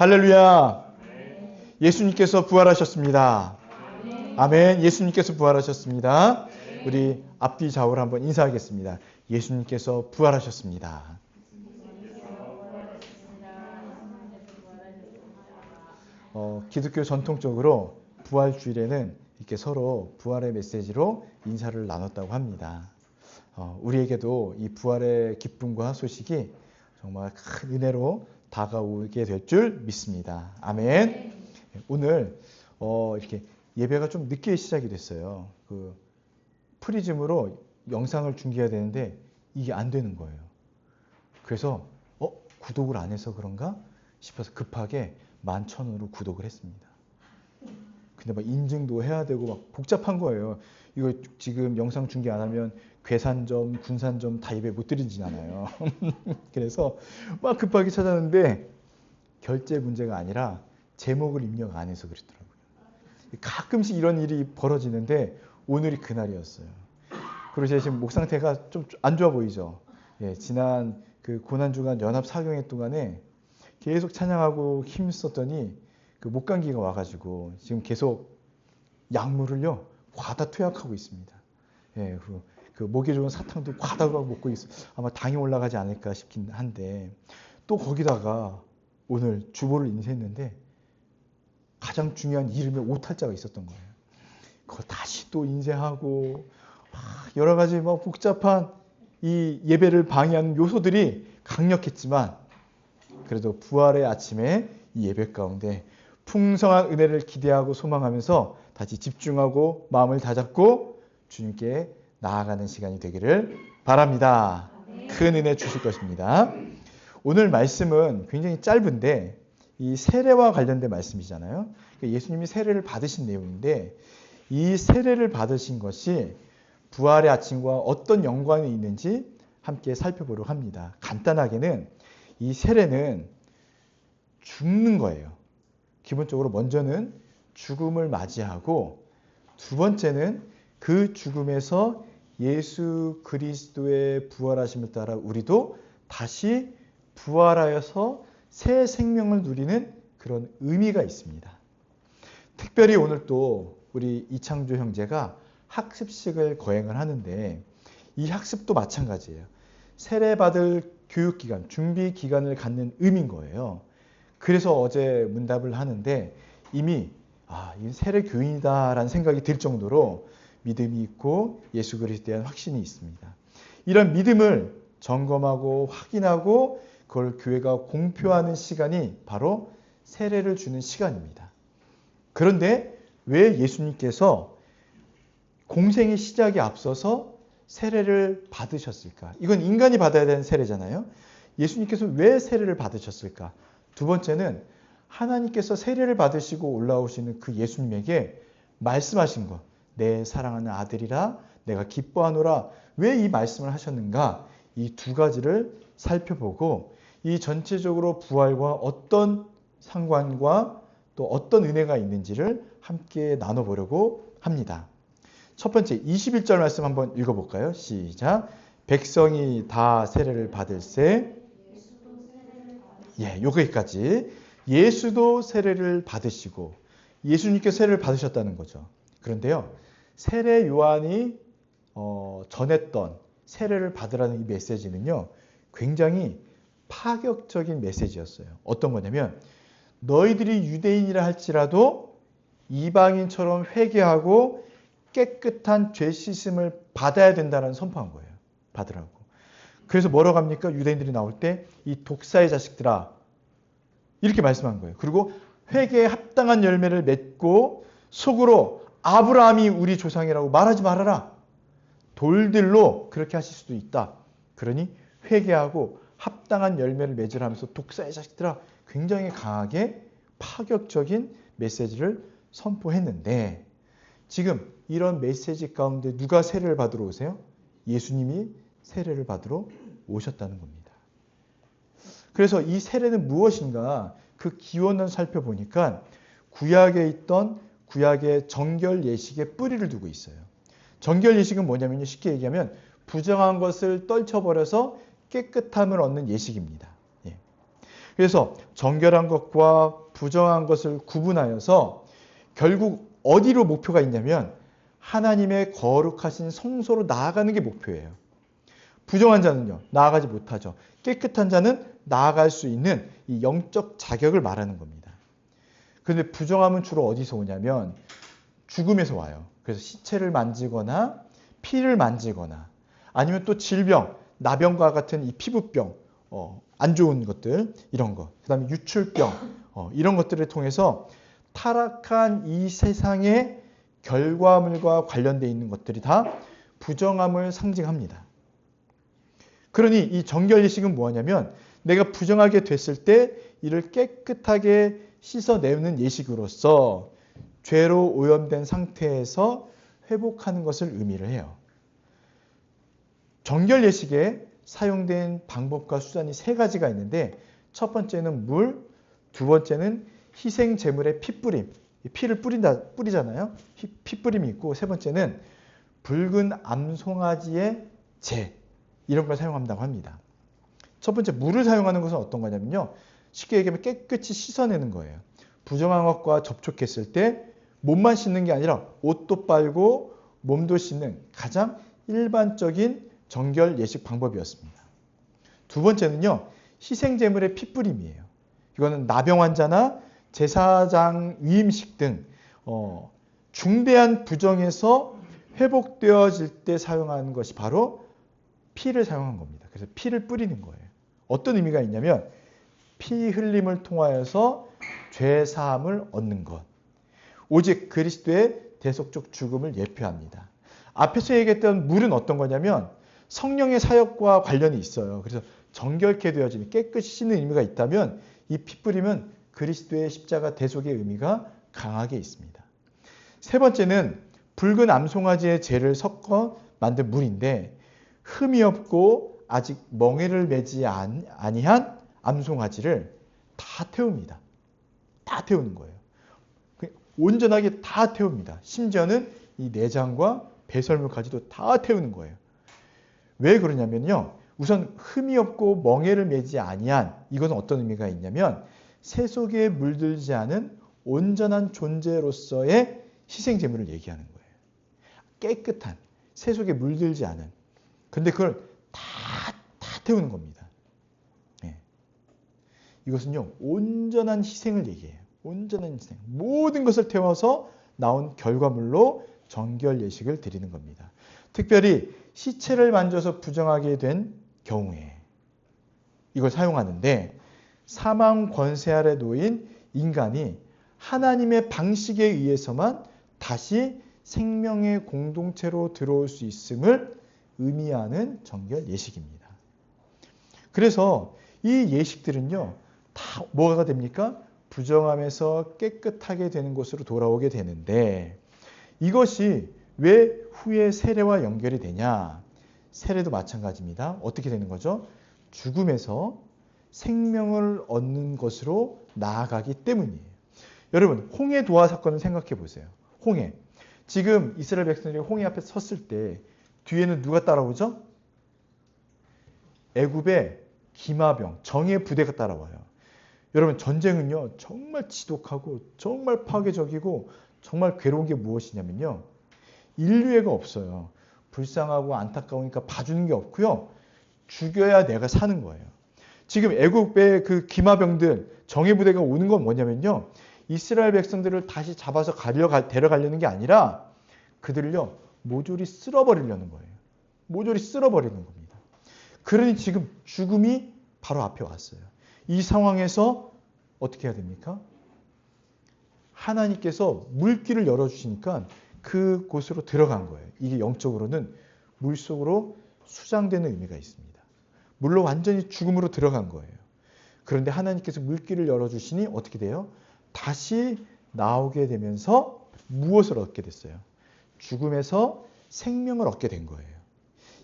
할렐루야. 예수님께서 부활하셨습니다. 아멘. 예수님께서 부활하셨습니다. 우리 앞뒤 좌우로 한번 인사하겠습니다. 예수님께서 부활하셨습니다. 기독교 전통적으로 부활주일에는 이렇게 서로 부활의 메시지로 인사를 나눴다고 합니다. 우리에게도 이 부활의 기쁨과 소식이 정말 큰 은혜로 다가오게 될 줄 믿습니다. 아멘. 오늘 이렇게 예배가 좀 늦게 시작이 됐어요. 그 프리즘으로 영상을 중계해야 되는데 이게 안 되는 거예요. 그래서 구독을 안 해서 그런가 싶어서 급하게 11,000원으로 구독을 했습니다. 근데 막 인증도 해야 되고 막 복잡한 거예요. 이거 지금 영상 중계 안 하면 괴산점, 군산점 다 예배 못 드리잖아요. 그래서 막 급하게 찾았는데 결제 문제가 아니라 제목을 입력 안 해서 그랬더라고요. 가끔씩 이런 일이 벌어지는데 오늘이 그날이었어요. 그리고 제가 지금 목 상태가 좀 안 좋아 보이죠. 예, 지난 그 고난주간 연합 사경회 동안에 계속 찬양하고 힘썼더니 그 목감기가 와가지고 지금 계속 약물을요 과다 투약하고 있습니다. 예, 그 목에 좋은 사탕도 과다 먹고 있어요. 아마 당이 올라가지 않을까 싶긴 한데 또 거기다가 오늘 주보를 인쇄했는데 가장 중요한 이름에 오탈자가 있었던 거예요. 그걸 다시 또 인쇄하고 여러 가지 뭐 복잡한 이 예배를 방해하는 요소들이 강력했지만 그래도 부활의 아침에 이 예배 가운데 풍성한 은혜를 기대하고 소망하면서 다시 집중하고 마음을 다잡고 주님께 나아가는 시간이 되기를 바랍니다. 큰 은혜 주실 것입니다. 오늘 말씀은 굉장히 짧은데 이 세례와 관련된 말씀이잖아요. 예수님이 세례를 받으신 내용인데 이 세례를 받으신 것이 부활의 아침과 어떤 연관이 있는지 함께 살펴보려고 합니다. 간단하게는 이 세례는 죽는 거예요. 기본적으로 먼저는 죽음을 맞이하고 두 번째는 그 죽음에서 예수 그리스도의 부활하심을 따라 우리도 다시 부활하여서 새 생명을 누리는 그런 의미가 있습니다. 특별히 오늘 또 우리 이창조 형제가 학습식을 거행을 하는데 이 학습도 마찬가지예요. 세례받을 교육기간, 준비기간을 갖는 의미인 거예요. 그래서 어제 문답을 하는데 이미 이 세례 교인이다라는 생각이 들 정도로 믿음이 있고 예수 그리스도에 대한 확신이 있습니다. 이런 믿음을 점검하고 확인하고 그걸 교회가 공표하는 시간이 바로 세례를 주는 시간입니다. 그런데 왜 예수님께서 공생의 시작에 앞서서 세례를 받으셨을까? 이건 인간이 받아야 되는 세례잖아요. 예수님께서 왜 세례를 받으셨을까? 두 번째는 하나님께서 세례를 받으시고 올라오시는 그 예수님에게 말씀하신 것, 내 사랑하는 아들이라 내가 기뻐하노라. 왜 이 말씀을 하셨는가? 이 두 가지를 살펴보고 이 전체적으로 부활과 어떤 상관과 또 어떤 은혜가 있는지를 함께 나눠보려고 합니다. 첫 번째 21절 말씀 한번 읽어볼까요? 시작. 백성이 다 세례를 받을세. 여기까지. 예수도 세례를 받으시고 예수님께서 세례를 받으셨다는 거죠. 그런데요. 세례 요한이 전했던 세례를 받으라는 이 메시지는요. 굉장히 파격적인 메시지였어요. 어떤 거냐면 너희들이 유대인이라 할지라도 이방인처럼 회개하고 깨끗한 죄 씻음을 받아야 된다는 선포한 거예요. 받으라고. 그래서 뭐라고 합니까? 유대인들이 나올 때 이 독사의 자식들아 이렇게 말씀한 거예요. 그리고 회개에 합당한 열매를 맺고 속으로 아브라함이 우리 조상이라고 말하지 말아라. 돌들로 그렇게 하실 수도 있다. 그러니 회개하고 합당한 열매를 맺으라면서 독사의 자식들아 굉장히 강하게 파격적인 메시지를 선포했는데 지금 이런 메시지 가운데 누가 세례를 받으러 오세요? 예수님이 세례를 받으러 오셨다는 겁니다. 그래서 이 세례는 무엇인가 그 기원을 살펴보니까 구약에 있던 구약의 정결 예식의 뿌리를 두고 있어요. 정결 예식은 뭐냐면요. 쉽게 얘기하면 부정한 것을 떨쳐버려서 깨끗함을 얻는 예식입니다. 그래서 정결한 것과 부정한 것을 구분하여서 결국 어디로 목표가 있냐면 하나님의 거룩하신 성소로 나아가는 게 목표예요. 부정한 자는요, 나아가지 못하죠. 깨끗한 자는 나아갈 수 있는 이 영적 자격을 말하는 겁니다. 그런데 부정함은 주로 어디서 오냐면 죽음에서 와요. 그래서 시체를 만지거나 피를 만지거나 아니면 또 질병, 나병과 같은 이 피부병, 안 좋은 것들, 이런 것. 그 다음에 유출병, 이런 것들을 통해서 타락한 이 세상의 결과물과 관련되어 있는 것들이 다 부정함을 상징합니다. 그러니 이 정결 예식은 뭐냐면 내가 부정하게 됐을 때 이를 깨끗하게 씻어내는 예식으로서 죄로 오염된 상태에서 회복하는 것을 의미를 해요. 정결 예식에 사용된 방법과 수단이 세 가지가 있는데 첫 번째는 물, 두 번째는 희생 제물의 피뿌림, 피를 뿌리잖아요. 피뿌림이 있고 세 번째는 붉은 암송아지의 재, 이런 걸 사용한다고 합니다. 첫 번째 물을 사용하는 것은 어떤 거냐면요. 쉽게 얘기하면 깨끗이 씻어내는 거예요. 부정한 것과 접촉했을 때 몸만 씻는 게 아니라 옷도 빨고 몸도 씻는 가장 일반적인 정결 예식 방법이었습니다. 두 번째는요. 희생제물의 피뿌림이에요. 이거는 나병 환자나 제사장 위임식 등 중대한 부정에서 회복되어질 때 사용하는 것이 바로 피를 사용한 겁니다. 그래서 피를 뿌리는 거예요. 어떤 의미가 있냐면 피 흘림을 통하여서 죄 사함을 얻는 것. 오직 그리스도의 대속적 죽음을 예표합니다. 앞에서 얘기했던 물은 어떤 거냐면 성령의 사역과 관련이 있어요. 그래서 정결케 되어지는 깨끗이 씻는 의미가 있다면 이 피 뿌림은 그리스도의 십자가 대속의 의미가 강하게 있습니다. 세 번째는 붉은 암송아지의 재를 섞어 만든 물인데 흠이 없고 아직 멍에를 매지 아니한 암송아지를 다 태웁니다. 다 태우는 거예요. 온전하게 다 태웁니다. 심지어는 이 내장과 배설물까지도 다 태우는 거예요. 왜 그러냐면요. 우선 흠이 없고 멍에를 매지 아니한, 이것은 어떤 의미가 있냐면 새 속에 물들지 않은 온전한 존재로서의 희생제물을 얘기하는 거예요. 깨끗한, 새 속에 물들지 않은. 근데 그걸 다 태우는 겁니다. 네. 이것은요, 온전한 희생을 얘기해요. 온전한 희생. 모든 것을 태워서 나온 결과물로 정결 예식을 드리는 겁니다. 특별히 시체를 만져서 부정하게 된 경우에 이걸 사용하는데 사망 권세 아래 놓인 인간이 하나님의 방식에 의해서만 다시 생명의 공동체로 들어올 수 있음을 의미하는 정결 예식입니다. 그래서 이 예식들은요, 다 뭐가 됩니까? 부정함에서 깨끗하게 되는 곳으로 돌아오게 되는데 이것이 왜 후에 세례와 연결이 되냐? 세례도 마찬가지입니다. 어떻게 되는 거죠? 죽음에서 생명을 얻는 것으로 나아가기 때문이에요. 여러분, 홍해 도화 사건을 생각해 보세요. 홍해. 지금 이스라엘 백성들이 홍해 앞에 섰을 때 뒤에는 누가 따라오죠? 애굽의 기마병, 정예 부대가 따라와요. 여러분, 전쟁은요, 정말 지독하고 정말 파괴적이고 정말 괴로운 게 무엇이냐면요. 인류애가 없어요. 불쌍하고 안타까우니까 봐주는 게 없고요. 죽여야 내가 사는 거예요. 지금 애굽의 그 기마병들, 정예 부대가 오는 건 뭐냐면요. 이스라엘 백성들을 다시 잡아서 데려가려는 게 아니라 그들을요, 모조리 쓸어버리려는 거예요. 모조리 쓸어버리는 겁니다. 그러니 지금 죽음이 바로 앞에 왔어요. 이 상황에서 어떻게 해야 됩니까? 하나님께서 물길을 열어주시니까 그곳으로 들어간 거예요. 이게 영적으로는 물속으로 수장되는 의미가 있습니다. 물로 완전히 죽음으로 들어간 거예요. 그런데 하나님께서 물길을 열어주시니 어떻게 돼요? 다시 나오게 되면서 무엇을 얻게 됐어요? 죽음에서 생명을 얻게 된 거예요.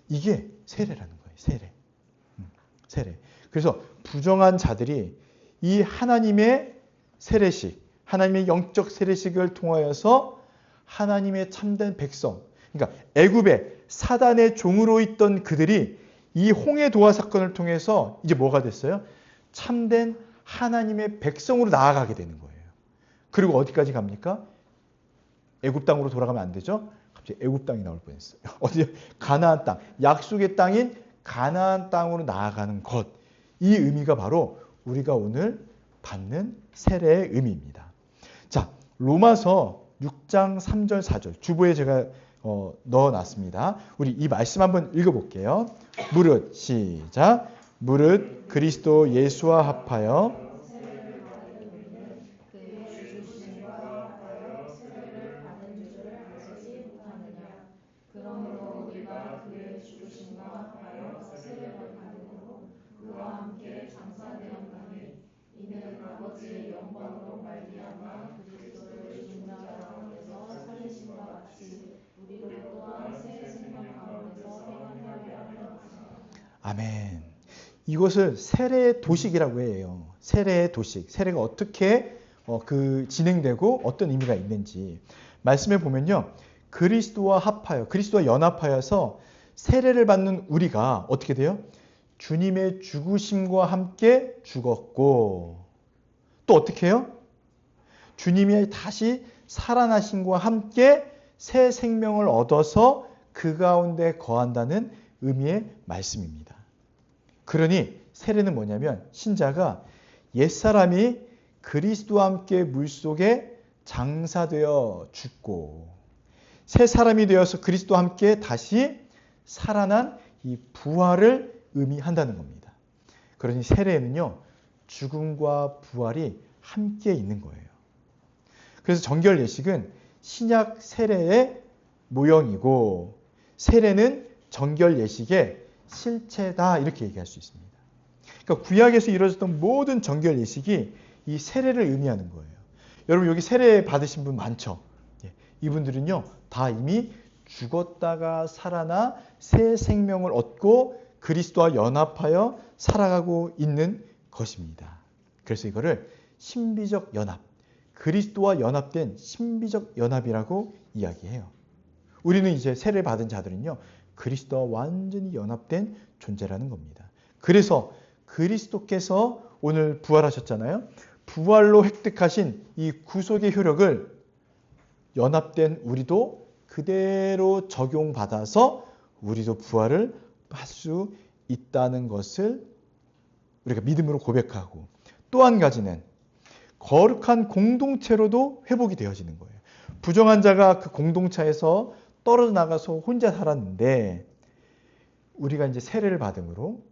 이게 세례라는 거예요. 세례. 세례. 그래서 부정한 자들이 이 하나님의 세례식, 하나님의 영적 세례식을 통하여서 하나님의 참된 백성, 그러니까 애굽의 사단의 종으로 있던 그들이 이 홍해 도화 사건을 통해서 이제 뭐가 됐어요? 참된 하나님의 백성으로 나아가게 되는 거예요. 그리고 어디까지 갑니까? 애굽 땅으로 돌아가면 안 되죠? 갑자기 애굽 땅이 나올 뻔했어요. 어디? 가나안 땅. 약속의 땅인 가나안 땅으로 나아가는 것. 이 의미가 바로 우리가 오늘 받는 세례의 의미입니다. 자, 로마서 6장 3절 4절 주보에 제가 넣어놨습니다. 우리 이 말씀 한번 읽어볼게요. 무릇 시작. 무릇 그리스도 예수와 합하여 아멘. 이것을 세례의 도식이라고 해요. 세례의 도식. 세례가 어떻게 진행되고 어떤 의미가 있는지. 말씀에 보면요. 그리스도와 합하여, 그리스도와 연합하여서 세례를 받는 우리가 어떻게 돼요? 주님의 죽으심과 함께 죽었고, 또 어떻게 해요? 주님의 다시 살아나심과 함께 새 생명을 얻어서 그 가운데 거한다는 의미의 말씀입니다. 그러니 세례는 뭐냐면 신자가 옛사람이 그리스도와 함께 물속에 장사되어 죽고 새 사람이 되어서 그리스도와 함께 다시 살아난 이 부활을 의미한다는 겁니다. 그러니 세례에는요, 죽음과 부활이 함께 있는 거예요. 그래서 정결 예식은 신약 세례의 모형이고 세례는 정결 예식의 실체다 이렇게 얘기할 수 있습니다. 그러니까 구약에서 이루어졌던 모든 정결 예식이 이 세례를 의미하는 거예요. 여러분 여기 세례 받으신 분 많죠? 이분들은요 다 이미 죽었다가 살아나 새 생명을 얻고 그리스도와 연합하여 살아가고 있는 것입니다. 그래서 이거를 신비적 연합, 그리스도와 연합된 신비적 연합이라고 이야기해요. 우리는 이제 세례를 받은 자들은요 그리스도와 완전히 연합된 존재라는 겁니다. 그래서 그리스도께서 오늘 부활하셨잖아요. 부활로 획득하신 이 구속의 효력을 연합된 우리도 그대로 적용받아서 우리도 부활을 할 수 있다는 것을 우리가 믿음으로 고백하고 또 한 가지는 거룩한 공동체로도 회복이 되어지는 거예요. 부정한 자가 그 공동체에서 떨어져 나가서 혼자 살았는데 우리가 이제 세례를 받음으로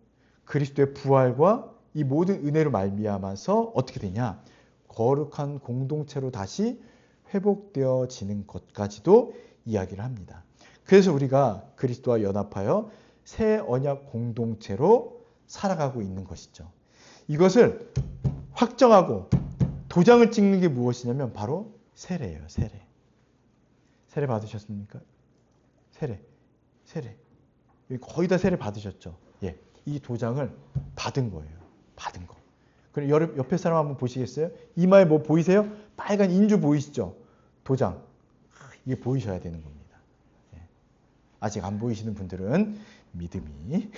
그리스도의 부활과 이 모든 은혜로 말미암아서 어떻게 되냐? 거룩한 공동체로 다시 회복되어지는 것까지도 이야기를 합니다. 그래서 우리가 그리스도와 연합하여 새 언약 공동체로 살아가고 있는 것이죠. 이것을 확정하고 도장을 찍는 게 무엇이냐면 바로 세례예요. 세례. 세례 받으셨습니까? 세례. 여기 거의 다 세례 받으셨죠? 예. 이 도장을 받은 거예요. 받은 거. 그럼 옆에 사람 한번 보시겠어요? 이마에 뭐 보이세요? 빨간 인주 보이시죠? 도장. 이게 보이셔야 되는 겁니다. 예. 아직 안 보이시는 분들은 믿음이.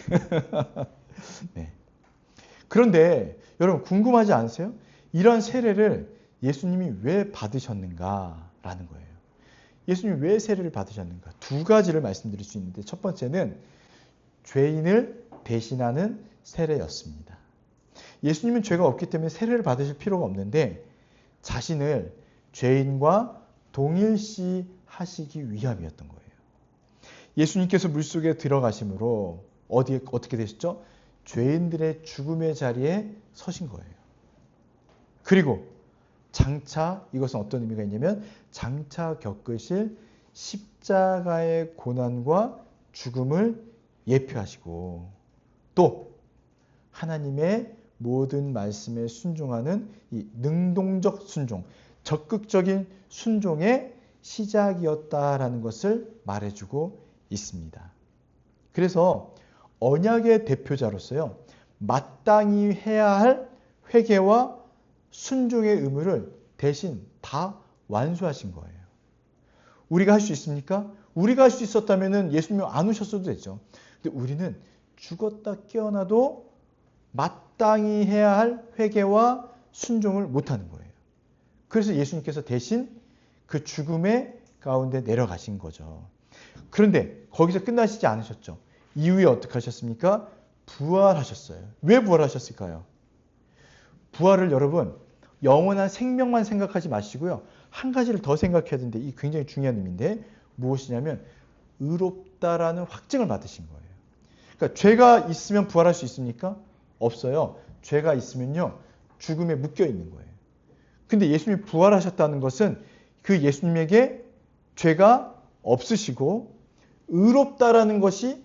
네. 그런데 여러분 궁금하지 않으세요? 이런 세례를 예수님이 왜 받으셨는가라는 거예요. 예수님이 왜 세례를 받으셨는가? 두 가지를 말씀드릴 수 있는데 첫 번째는 죄인을 대신하는 세례였습니다. 예수님은 죄가 없기 때문에 세례를 받으실 필요가 없는데 자신을 죄인과 동일시 하시기 위함이었던 거예요. 예수님께서 물속에 들어가심으로 어떻게 되셨죠? 죄인들의 죽음의 자리에 서신 거예요. 그리고 장차 이것은 어떤 의미가 있냐면 장차 겪으실 십자가의 고난과 죽음을 예표하시고 또 하나님의 모든 말씀에 순종하는 이 능동적 순종, 적극적인 순종의 시작이었다라는 것을 말해주고 있습니다. 그래서 언약의 대표자로서요, 마땅히 해야 할 회개와 순종의 의무를 대신 다 완수하신 거예요. 우리가 할 수 있습니까? 우리가 할 수 있었다면 예수님 안 오셨어도 되죠. 근데 우리는 죽었다 깨어나도 마땅히 해야 할 회개와 순종을 못하는 거예요. 그래서 예수님께서 대신 그 죽음의 가운데 내려가신 거죠. 그런데 거기서 끝나시지 않으셨죠. 이후에 어떻게 하셨습니까? 부활하셨어요. 왜 부활하셨을까요? 부활을 여러분 영원한 생명만 생각하지 마시고요. 한 가지를 더 생각해야 되는데 이 굉장히 중요한 의미인데 무엇이냐면 의롭다라는 확증을 받으신 거예요. 그러니까 죄가 있으면 부활할 수 있습니까? 없어요. 죄가 있으면요. 죽음에 묶여 있는 거예요. 근데 예수님이 부활하셨다는 것은 그 예수님에게 죄가 없으시고 의롭다라는 것이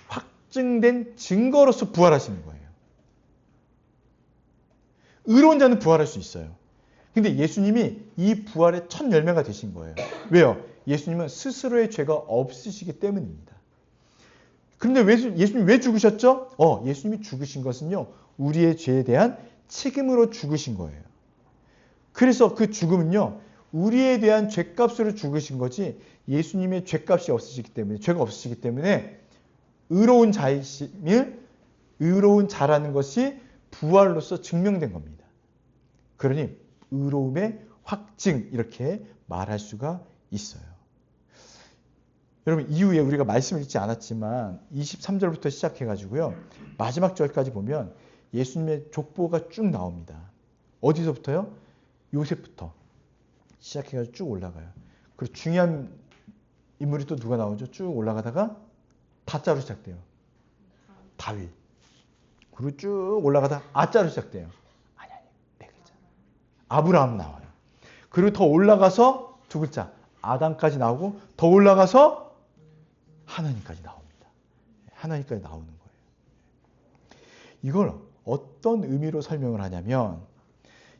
확증된 증거로서 부활하시는 거예요. 의로운 자는 부활할 수 있어요. 근데 예수님이 이 부활의 첫 열매가 되신 거예요. 왜요? 예수님은 스스로의 죄가 없으시기 때문입니다. 그런데 예수님이 왜 죽으셨죠? 예수님이 죽으신 것은요. 우리의 죄에 대한 책임으로 죽으신 거예요. 그래서 그 죽음은요. 우리에 대한 죄값으로 죽으신 거지 예수님의 죄값이 없으시기 때문에 죄가 없으시기 때문에 의로운 자이심을 의로운 자라는 것이 부활로서 증명된 겁니다. 그러니 의로움의 확증 이렇게 말할 수가 있어요. 여러분 이후에 우리가 말씀을 읽지 않았지만 23절부터 시작해가지고요. 마지막 절까지 보면 예수님의 족보가 쭉 나옵니다. 어디서부터요? 요셉부터 시작해가지고 쭉 올라가요. 그리고 중요한 인물이 또 누가 나오죠? 쭉 올라가다가 다자로 시작돼요. 다윗. 그리고 쭉 올라가다 아자로 시작돼요. 아니 네 글자. 아브라함 나와요. 그리고 더 올라가서 두 글자 아담까지 나오고 더 올라가서 하나님까지 나옵니다. 하나님까지 나오는 거예요. 이걸 어떤 의미로 설명을 하냐면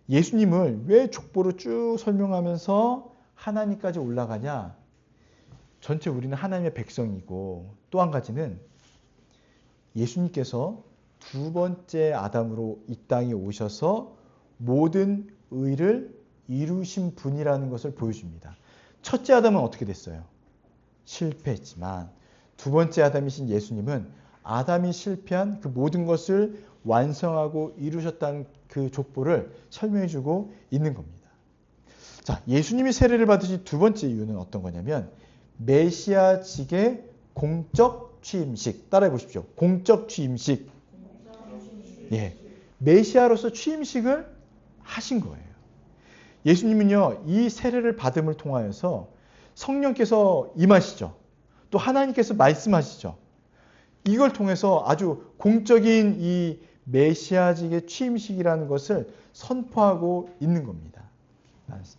예수님을 왜 족보로 쭉 설명하면서 하나님까지 올라가냐. 전체 우리는 하나님의 백성이고 또 한 가지는 예수님께서 두 번째 아담으로 이 땅에 오셔서 모든 의를 이루신 분이라는 것을 보여줍니다. 첫째 아담은 어떻게 됐어요? 실패했지만 두 번째 아담이신 예수님은 아담이 실패한 그 모든 것을 완성하고 이루셨다는 그 족보를 설명해주고 있는 겁니다. 자, 예수님이 세례를 받으신 두 번째 이유는 어떤 거냐면 메시아직의 공적 취임식. 따라해 보십시오. 공적 취임식. 예, 메시아로서 취임식을 하신 거예요. 예수님은요, 이 세례를 받음을 통하여서 성령께서 임하시죠. 또 하나님께서 말씀하시죠. 이걸 통해서 아주 공적인 이 메시아직의 취임식이라는 것을 선포하고 있는 겁니다.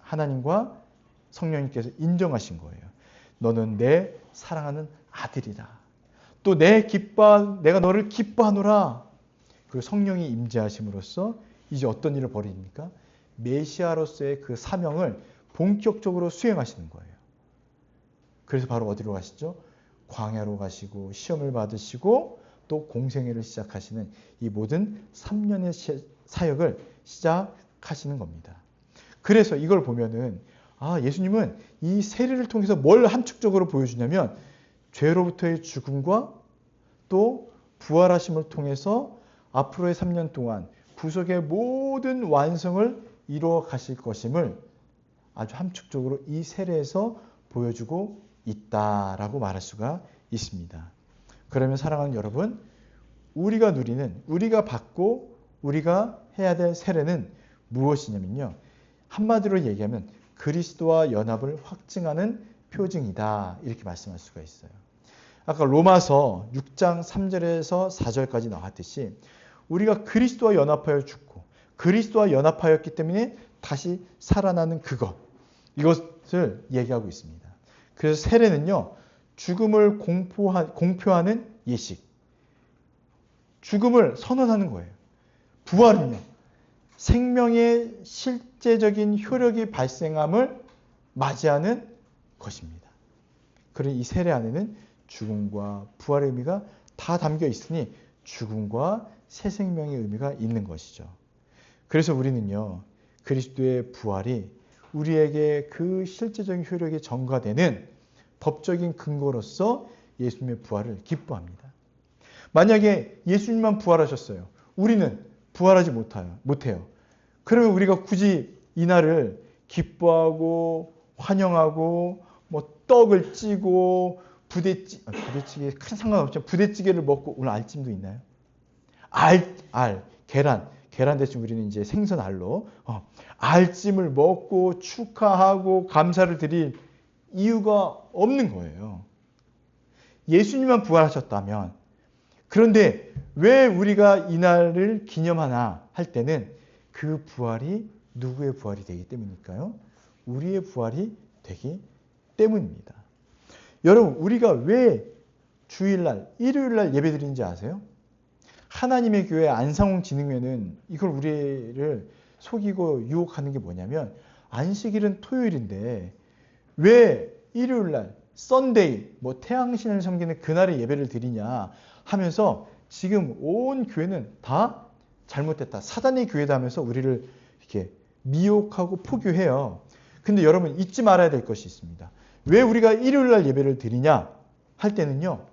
하나님과 성령님께서 인정하신 거예요. 너는 내 사랑하는 아들이다. 또 내가 너를 기뻐하노라. 그리고 성령이 임재하심으로써 이제 어떤 일을 벌입니까? 메시아로서의 그 사명을 본격적으로 수행하시는 거예요. 그래서 바로 어디로 가시죠? 광야로 가시고 시험을 받으시고 또 공생애를 시작하시는 이 모든 3년의 사역을 시작하시는 겁니다. 그래서 이걸 보면은 예수님은 이 세례를 통해서 뭘 함축적으로 보여주냐면 죄로부터의 죽음과 또 부활하심을 통해서 앞으로의 3년 동안 구속의 모든 완성을 이루어 가실 것임을 아주 함축적으로 이 세례에서 보여주고 있다라고 말할 수가 있습니다. 그러면 사랑하는 여러분, 우리가 받고 우리가 해야 될 세례는 무엇이냐면요. 한마디로 얘기하면 그리스도와 연합을 확증하는 표징이다. 이렇게 말씀할 수가 있어요. 아까 로마서 6장 3절에서 4절까지 나왔듯이 우리가 그리스도와 연합하여 죽고 그리스도와 연합하였기 때문에 다시 살아나는 이것을 얘기하고 있습니다. 그래서 세례는요. 죽음을 공표하는 예식. 죽음을 선언하는 거예요. 부활은요. 생명의 실제적인 효력이 발생함을 맞이하는 것입니다. 그러니 이 세례 안에는 죽음과 부활의 의미가 다 담겨 있으니 죽음과 새 생명의 의미가 있는 것이죠. 그래서 우리는요. 그리스도의 부활이 우리에게 그 실제적인 효력이 전가되는 법적인 근거로서 예수님의 부활을 기뻐합니다. 만약에 예수님만 부활하셨어요. 우리는 부활하지 못해요. 그러면 우리가 굳이 이날을 기뻐하고 환영하고 뭐 떡을 찌고 부대찌개 큰 상관없죠. 부대찌개를 먹고 오늘 알찜도 있나요? 계란 대신 우리는 이제 생선 알로 알찜을 먹고 축하하고 감사를 드릴 이유가 없는 거예요. 예수님만 부활하셨다면. 그런데 왜 우리가 이날을 기념하나 할 때는 그 부활이 누구의 부활이 되기 때문일까요? 우리의 부활이 되기 때문입니다. 여러분, 우리가 왜 주일날, 일요일날 예배드리는지 아세요? 하나님의 교회 안상홍 진흥회는 이걸 우리를 속이고 유혹하는 게 뭐냐면 안식일은 토요일인데 왜 일요일날 썬데이 뭐 태양신을 섬기는 그날에 예배를 드리냐 하면서 지금 온 교회는 다 잘못됐다. 사단의 교회다 하면서 우리를 이렇게 미혹하고 포교해요. 근데 여러분 잊지 말아야 될 것이 있습니다. 왜 우리가 일요일날 예배를 드리냐 할 때는요.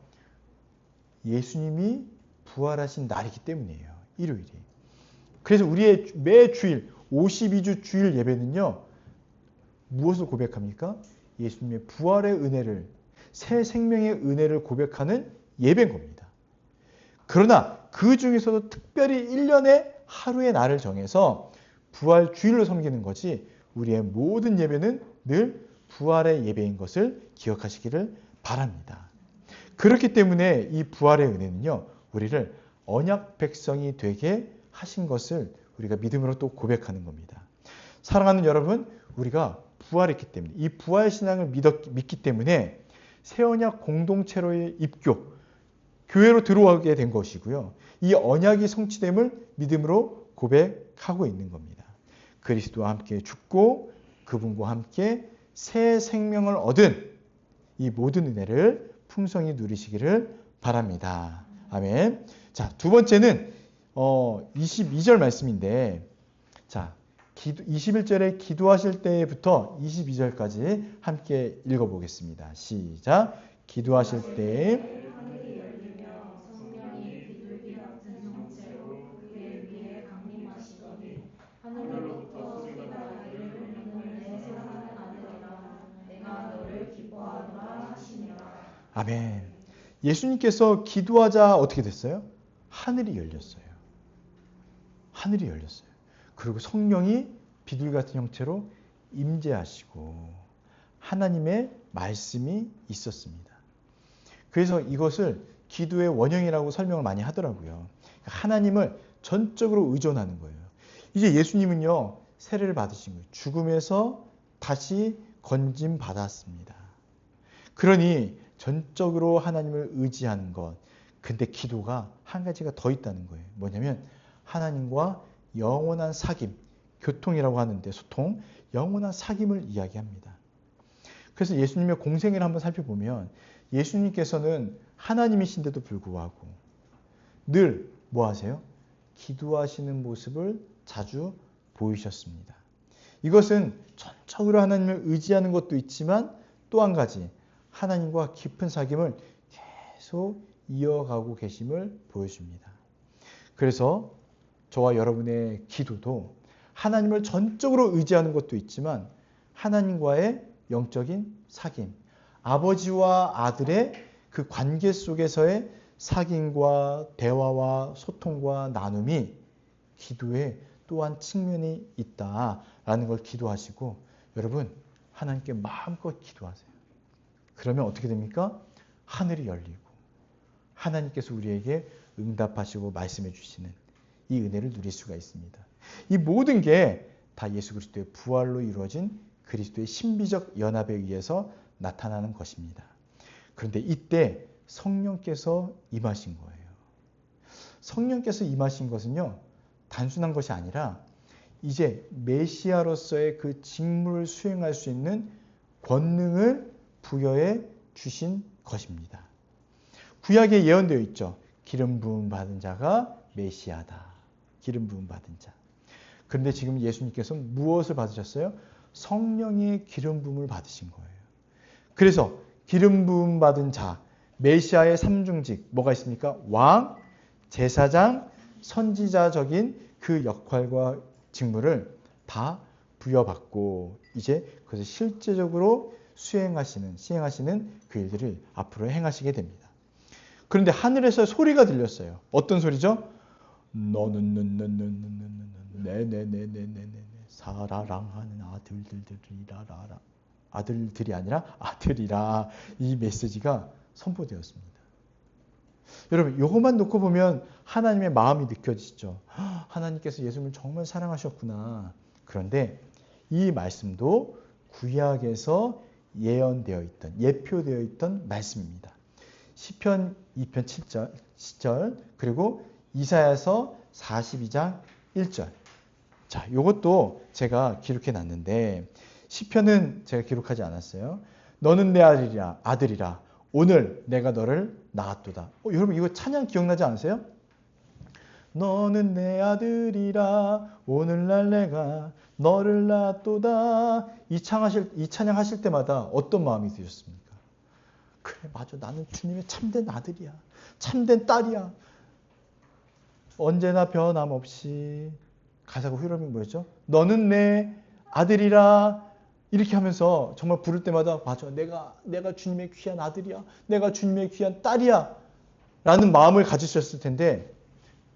예수님이 부활하신 날이기 때문이에요. 일요일이. 그래서 우리의 매 주일 52주 주일 예배는요. 무엇을 고백합니까? 예수님의 부활의 은혜를 새 생명의 은혜를 고백하는 예배인 겁니다. 그러나 그 중에서도 특별히 1년에 하루의 날을 정해서 부활 주일로 섬기는 거지 우리의 모든 예배는 늘 부활의 예배인 것을 기억하시기를 바랍니다. 그렇기 때문에 이 부활의 은혜는요. 우리를 언약 백성이 되게 하신 것을 우리가 믿음으로 또 고백하는 겁니다. 사랑하는 여러분, 우리가 부활했기 때문에 이 부활 신앙을 믿기 때문에 새 언약 공동체로의 입교, 교회로 들어오게 된 것이고요. 이 언약이 성취됨을 믿음으로 고백하고 있는 겁니다. 그리스도와 함께 죽고 그분과 함께 새 생명을 얻은 이 모든 은혜를 풍성히 누리시기를 바랍니다. 아멘. 자, 두 번째는 22절 말씀인데 자, 21절에 기도하실 때부터 22절까지 함께 읽어보겠습니다. 시작. 기도하실 때에 아멘. 예수님께서 기도하자 어떻게 됐어요? 하늘이 열렸어요. 하늘이 열렸어요. 그리고 성령이 비둘기 같은 형태로 임재하시고 하나님의 말씀이 있었습니다. 그래서 이것을 기도의 원형이라고 설명을 많이 하더라고요. 하나님을 전적으로 의존하는 거예요. 이제 예수님은요. 세례를 받으신 거예요. 죽음에서 다시 건짐 받았습니다. 그러니 전적으로 하나님을 의지하는 것. 근데 기도가 한 가지가 더 있다는 거예요. 뭐냐면 하나님과 영원한 사귐, 교통이라고 하는데 소통, 영원한 사귐을 이야기합니다. 그래서 예수님의 공생애를 한번 살펴보면 예수님께서는 하나님이신데도 불구하고 늘 뭐 하세요? 기도하시는 모습을 자주 보이셨습니다. 이것은 전적으로 하나님을 의지하는 것도 있지만 또 한 가지 하나님과 깊은 사귐을 계속 이어가고 계심을 보여줍니다. 그래서 저와 여러분의 기도도 하나님을 전적으로 의지하는 것도 있지만 하나님과의 영적인 사귐, 아버지와 아들의 그 관계 속에서의 사귐과 대화와 소통과 나눔이 기도에 또한 측면이 있다라는 걸 기도하시고 여러분 하나님께 마음껏 기도하세요. 그러면 어떻게 됩니까? 하늘이 열리고 하나님께서 우리에게 응답하시고 말씀해 주시는 이 은혜를 누릴 수가 있습니다. 이 모든 게 다 예수 그리스도의 부활로 이루어진 그리스도의 신비적 연합에 의해서 나타나는 것입니다. 그런데 이때 성령께서 임하신 거예요. 성령께서 임하신 것은요. 단순한 것이 아니라 이제 메시아로서의 그 직무를 수행할 수 있는 권능을 부여해 주신 것입니다. 구약에 예언되어 있죠. 기름 부음 받은 자가 메시아다. 기름 부음 받은 자. 그런데 지금 예수님께서 무엇을 받으셨어요? 성령의 기름 부음을 받으신 거예요. 그래서 기름 부음 받은 자, 메시아의 삼중직 뭐가 있습니까? 왕, 제사장, 선지자적인 그 역할과 직무를 다 부여받고 이제 그것을 실제적으로 시행하시는 그 일들을 앞으로 행하시게 됩니다. 그런데 하늘에서 소리가 들렸어요. 어떤 소리죠? 너는 사랑하는 아들들이 아니라 아들이라 이 메시지가 선포되었습니다. 여러분 이것만 놓고 보면 하나님의 마음이 느껴지시죠. 하나님께서 예수님을 정말 사랑하셨구나. 그런데 이 말씀도 구약에서 예언되어 있던 예표되어 있던 말씀입니다. 시편 2편 7절 10절 그리고 이사야서 42장 1절. 자, 이것도 제가 기록해 놨는데 시편은 제가 기록하지 않았어요. 너는 내 아들이라 오늘 내가 너를 낳았도다. 여러분 이거 찬양 기억나지 않으세요? 너는 내 아들이라 오늘날 내가 너를 낳았도다. 이 찬양 하실 때마다 어떤 마음이 드셨습니까? 그래 맞아 나는 주님의 참된 아들이야. 참된 딸이야. 언제나 변함없이 가사가 흐름이 뭐였죠? 너는 내 아들이라 이렇게 하면서 정말 부를 때마다 맞아 내가 주님의 귀한 아들이야. 내가 주님의 귀한 딸이야. 라는 마음을 가지셨을 텐데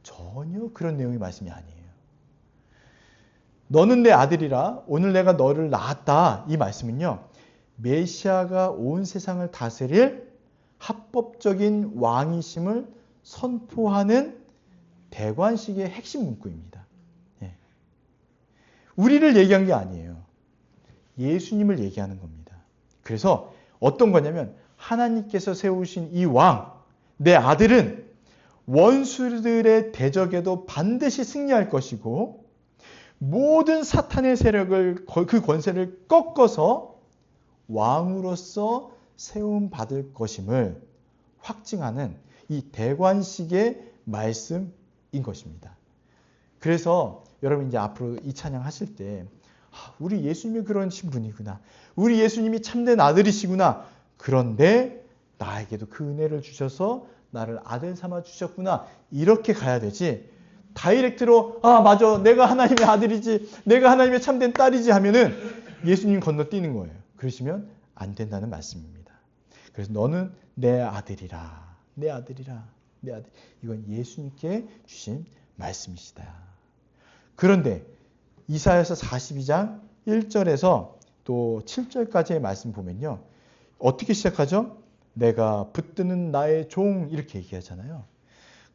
전혀 그런 내용의 말씀이 아니에요. 너는 내 아들이라 오늘 내가 너를 낳았다. 이 말씀은요. 메시아가 온 세상을 다스릴 합법적인 왕이심을 선포하는 대관식의 핵심 문구입니다. 예. 우리를 얘기한 게 아니에요. 예수님을 얘기하는 겁니다. 그래서 어떤 거냐면 하나님께서 세우신 이 왕, 내 아들은 원수들의 대적에도 반드시 승리할 것이고 모든 사탄의 세력을 그 권세를 꺾어서 왕으로서 세움받을 것임을 확증하는 이 대관식의 말씀인 것입니다. 그래서 여러분 이제 앞으로 이 찬양 하실 때 우리 예수님이 그런 분이구나. 우리 예수님이 참된 아들이시구나. 그런데 나에게도 그 은혜를 주셔서 나를 아들 삼아 주셨구나. 이렇게 가야 되지. 다이렉트로 맞아 내가 하나님의 아들이지. 내가 하나님의 참된 딸이지 하면은 예수님 건너뛰는 거예요. 그러시면 안 된다는 말씀입니다. 그래서 너는 내 아들이라. 내 아들이라. 내 아들. 이건 예수님께 주신 말씀이시다. 그런데 이사야서 42장 1절에서 또 7절까지의 말씀 보면요. 어떻게 시작하죠? 내가 붙드는 나의 종 이렇게 얘기하잖아요.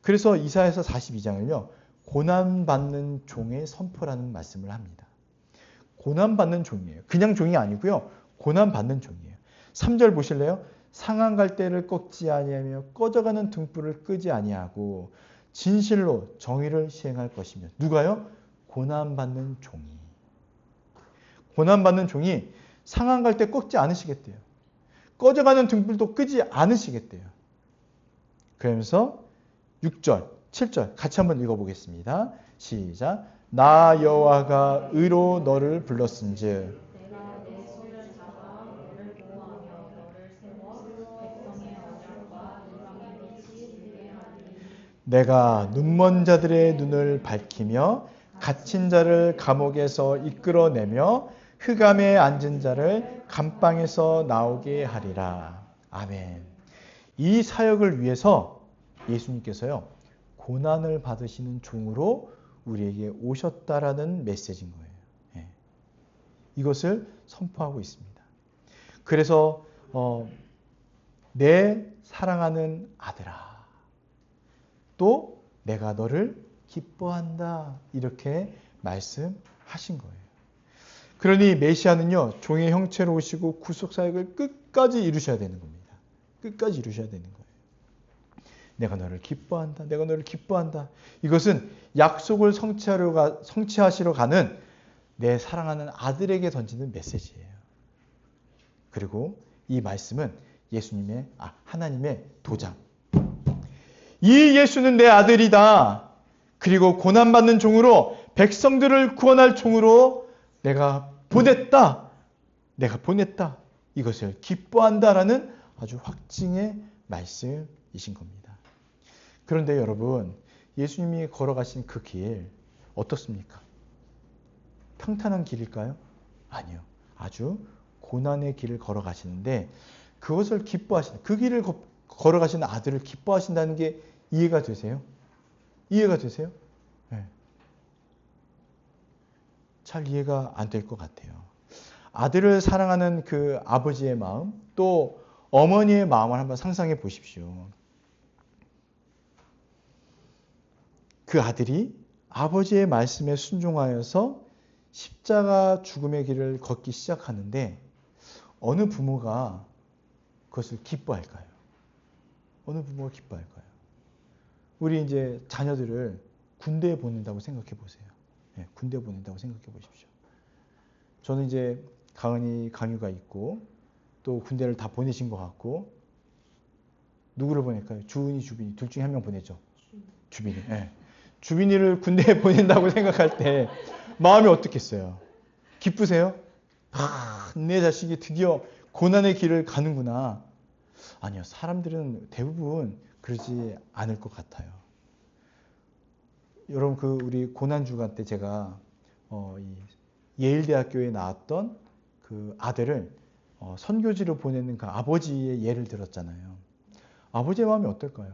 그래서 이사야서 42장을요. 고난받는 종의 선포라는 말씀을 합니다. 고난받는 종이에요. 그냥 종이 아니고요. 고난받는 종이에요. 3절 보실래요? 상한 갈대를 꺾지 아니하며 꺼져가는 등불을 끄지 아니하고 진실로 정의를 시행할 것이며 누가요? 고난받는 종이. 고난받는 종이 상한 갈대 꺾지 않으시겠대요. 꺼져가는 등불도 끄지 않으시겠대요. 그러면서 6절, 7절 같이 한번 읽어보겠습니다. 시작. 나 여호와가 의로 너를 불렀은즉 내가 눈먼 자들의 눈을 밝히며 갇힌 자를 감옥에서 이끌어내며 흑암에 앉은 자를 감방에서 나오게 하리라. 아멘. 이 사역을 위해서 예수님께서요. 고난을 받으시는 종으로 우리에게 오셨다라는 메시지인 거예요. 예. 이것을 선포하고 있습니다. 그래서 내 사랑하는 아들아 또 내가 너를 기뻐한다 이렇게 말씀하신 거예요. 그러니 메시아는요. 종의 형체로 오시고 구속사역을 끝까지 이루셔야 되는 겁니다. 끝까지 이루셔야 되는 거예요. 내가 너를 기뻐한다. 내가 너를 기뻐한다. 이것은 약속을 성취하시러 가는 내 사랑하는 아들에게 던지는 메시지예요. 그리고 이 말씀은 하나님의 도장. 이 예수는 내 아들이다. 그리고 고난받는 종으로 백성들을 구원할 종으로 내가 보냈다. 내가 보냈다. 이것을 기뻐한다라는 아주 확증의 말씀이신 겁니다. 그런데 여러분, 예수님이 걸어가신 그 길 어떻습니까? 평탄한 길일까요? 아니요. 아주 고난의 길을 걸어가시는데 그것을 기뻐하시는, 그 길을 걸어가시는 아들을 기뻐하신다는 게 이해가 되세요? 이해가 되세요? 네. 잘 이해가 안 될 것 같아요. 아들을 사랑하는 그 아버지의 마음, 또 어머니의 마음을 한번 상상해 보십시오. 그 아들이 아버지의 말씀에 순종하여서 십자가 죽음의 길을 걷기 시작하는데 어느 부모가 그것을 기뻐할까요? 어느 부모가 기뻐할까요? 우리 이제 자녀들을 군대에 보낸다고 생각해 보세요. 네, 군대에 보낸다고 생각해 보십시오. 저는 이제 가은이, 강유가 있고 또 군대를 다 보내신 것 같고 누구를 보낼까요? 주은이, 주빈이 둘 중에 한 명 보내죠. 주빈이. 네. 주빈이를 군대에 보낸다고 생각할 때 마음이 어떻겠어요? 기쁘세요? 내 자식이 드디어 고난의 길을 가는구나. 아니요. 사람들은 대부분 그러지 않을 것 같아요. 여러분, 그 우리 고난주간 때 제가 예일대학교에 나왔던 그 아들을 선교지로 보내는 그 아버지의 예를 들었잖아요. 아버지의 마음이 어떨까요?